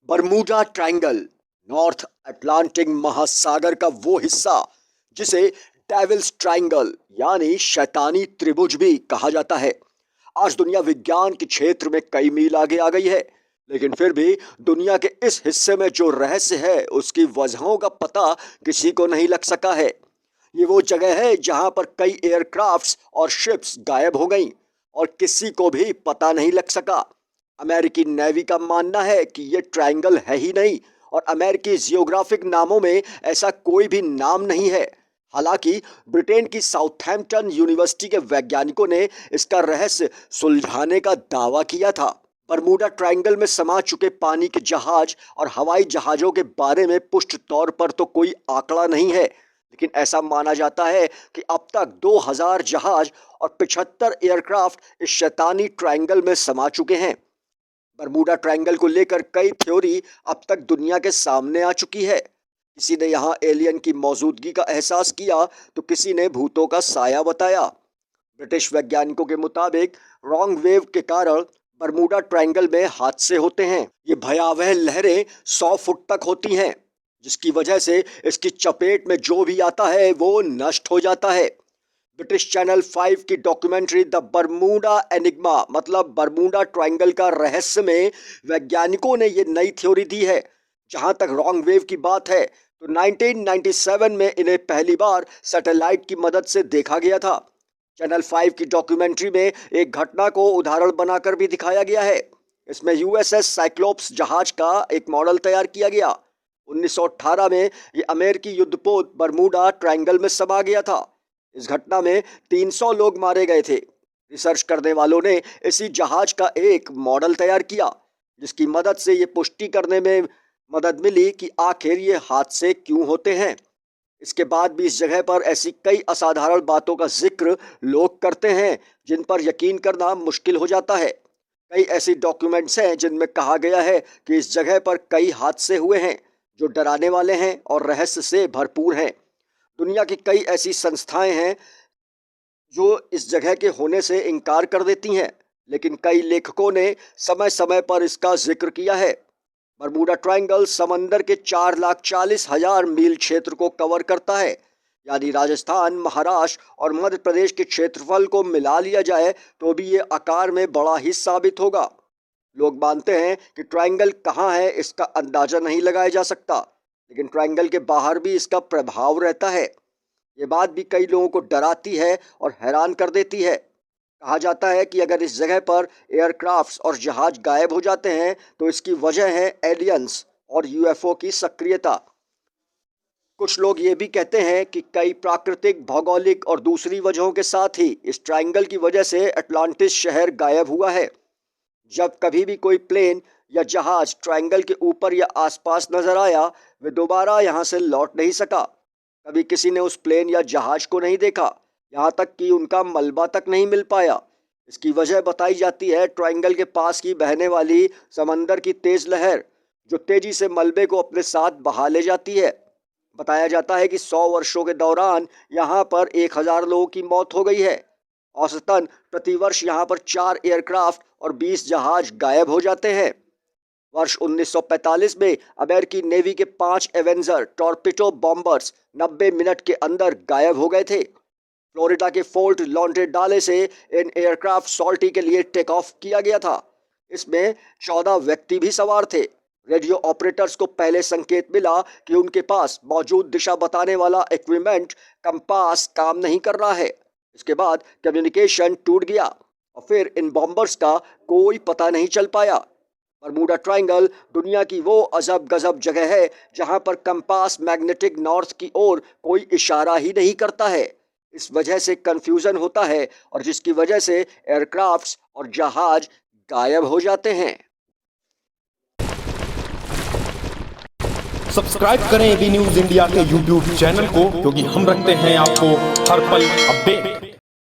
Bermuda triangle north Atlantic महासागर का वो हिस्सा जिसे डेविल्स ट्रायंगल यानी शैतानी त्रिभुज भी कहा जाता है। आज दुनिया विज्ञान के क्षेत्र में कई मील आगे आ गई है, लेकिन फिर भी दुनिया के इस हिस्से में जो रहस्य है उसकी वजहों का पता किसी को नहीं लग सका है। ये वो जगह है जहां पर कई एयरक्राफ्ट्स और शिप्स गायब हो गईं और किसी को भी पता नहीं लग सका। अमेरिकी नेवी का मानना है कि ये ट्रायंगल है ही नहीं और अमेरिकी जियोग्राफिक नामों में ऐसा कोई भी नाम नहीं है। हालांकि ब्रिटेन की साउथहैम्पटन यूनिवर्सिटी के वैज्ञानिकों ने इसका रहस्य सुलझाने का दावा किया था। बरमूडा ट्रायंगल में समा चुके पानी के जहाज और हवाई जहाजों के बारे में पुष्ट तौर पर तो कोई आंकड़ा नहीं है, लेकिन ऐसा माना जाता है कि अब तक 2000 जहाज और 75 एयरक्राफ्ट इस शैतानी ट्रायंगल में समा चुके हैं। बरमूडा ट्रायंगल को लेकर कई थ्योरी अब तक दुनिया के सामने आ चुकी है। किसी ने यहाँ एलियन की मौजूदगी का एहसास किया तो किसी ने भूतों का साया बताया। ब्रिटिश वैज्ञानिकों के मुताबिक रॉन्ग वेव के कारण बरमूडा ट्रायंगल में हादसे होते हैं। ये भयावह लहरें 100 फुट तक होती हैं, जिसकी वजह से इसकी चपेट में जो भी आता है वो नष्ट हो जाता है। ब्रिटिश चैनल 5 की डॉक्यूमेंट्री द बरमूडा एनिग्मा मतलब बरमूडा ट्रायंगल का रहस्य में वैज्ञानिकों ने ये नई थ्योरी दी है। जहां तक रॉन्ग वेव की बात है तो 1997 में इन्हें पहली बार सैटेलाइट की मदद से देखा गया था। चैनल 5 की डॉक्यूमेंट्री में एक घटना को उदाहरण बनाकर भी दिखाया गया है। इसमें यूएसएस साइक्लोप्स जहाज का एक मॉडल तैयार किया गया। 1918 में ये अमेरिकी युद्धपोत बरमूडा ट्रायंगल में समा गया था। इस घटना में 300 लोग मारे गए थे। रिसर्च करने वालों ने इसी जहाज का एक मॉडल तैयार किया, जिसकी मदद से ये पुष्टि करने में मदद मिली कि आखिर ये हादसे क्यों होते हैं। इसके बाद भी इस जगह पर ऐसी कई असाधारण बातों का जिक्र लोग करते हैं जिन पर यकीन करना मुश्किल हो जाता है। कई ऐसी डॉक्यूमेंट्स हैं जिनमें कहा गया है कि इस जगह पर कई हादसे हुए हैं जो डराने वाले हैं और रहस्य से भरपूर हैं। दुनिया की कई ऐसी संस्थाएं हैं जो इस जगह के होने से इनकार कर देती हैं, लेकिन कई लेखकों ने समय समय पर इसका जिक्र किया है। बरमूडा ट्रायंगल समंदर के 4,40,000 मील क्षेत्र को कवर करता है, यानी राजस्थान, महाराष्ट्र और मध्य प्रदेश के क्षेत्रफल को मिला लिया जाए तो भी ये आकार में बड़ा ही साबित होगा। लोग मानते हैं कि ट्रायंगल कहाँ है इसका अंदाजा नहीं लगाया जा सकता, लेकिन ट्रायंगल के बाहर भी इसका प्रभाव रहता है। ये बात भी कई लोगों को डराती है और हैरान कर देती है। कहा जाता है कि अगर इस जगह पर एयरक्राफ्ट्स और जहाज गायब हो जाते हैं तो इसकी वजह है एलियंस और यूएफओ की सक्रियता। कुछ लोग ये भी कहते हैं कि कई प्राकृतिक, भौगोलिक और दूसरी वजहों के साथ ही इस ट्रायंगल की वजह से अटलांटिस शहर गायब हुआ है। जब कभी भी कोई प्लेन या जहाज ट्रायंगल के ऊपर या आसपास नजर आया, वे दोबारा यहाँ से लौट नहीं सका। कभी किसी ने उस प्लेन या जहाज को नहीं देखा, यहाँ तक कि उनका मलबा तक नहीं मिल पाया। इसकी वजह बताई जाती है ट्रायंगल के पास की बहने वाली समंदर की तेज लहर, जो तेजी से मलबे को अपने साथ बहा ले जाती है। बताया जाता है कि 100 वर्षों के दौरान यहाँ पर 1000 लोगों की मौत हो गई है। औसतन प्रतिवर्ष यहाँ पर 4 एयरक्राफ्ट और 20 जहाज गायब हो जाते हैं। वर्ष 1945 में अमेरिकी नेवी के 5 एवेंजर टॉर्पिडो बॉम्बर्स 90 मिनट के अंदर गायब हो गए थे। फ्लोरिडा के फोर्ट लॉन्ड्रेडाले से इन एयरक्राफ्ट सॉल्टी के लिए टेक ऑफ किया गया था। इसमें 14 व्यक्ति भी सवार थे। रेडियो ऑपरेटर्स को पहले संकेत मिला कि उनके पास मौजूद दिशा बताने वाला इक्विपमेंट कंपास काम नहीं कर रहा है। इसके बाद कम्युनिकेशन टूट गया और फिर इन बॉम्बर्स का कोई पता नहीं चल पाया। बरमूडा ट्रायंगल दुनिया की वो अजब गजब जगह है जहां पर कंपास मैग्नेटिक नॉर्थ की ओर कोई इशारा ही नहीं करता है। इस वजह से कंफ्यूजन होता है और जिसकी वजह से एयरक्राफ्ट्स और जहाज गायब हो जाते हैं। सब्सक्राइब करें एबी न्यूज इंडिया के यूट्यूब चैनल को, क्योंकि हम रखते हैं आपको हर पल अपडेट।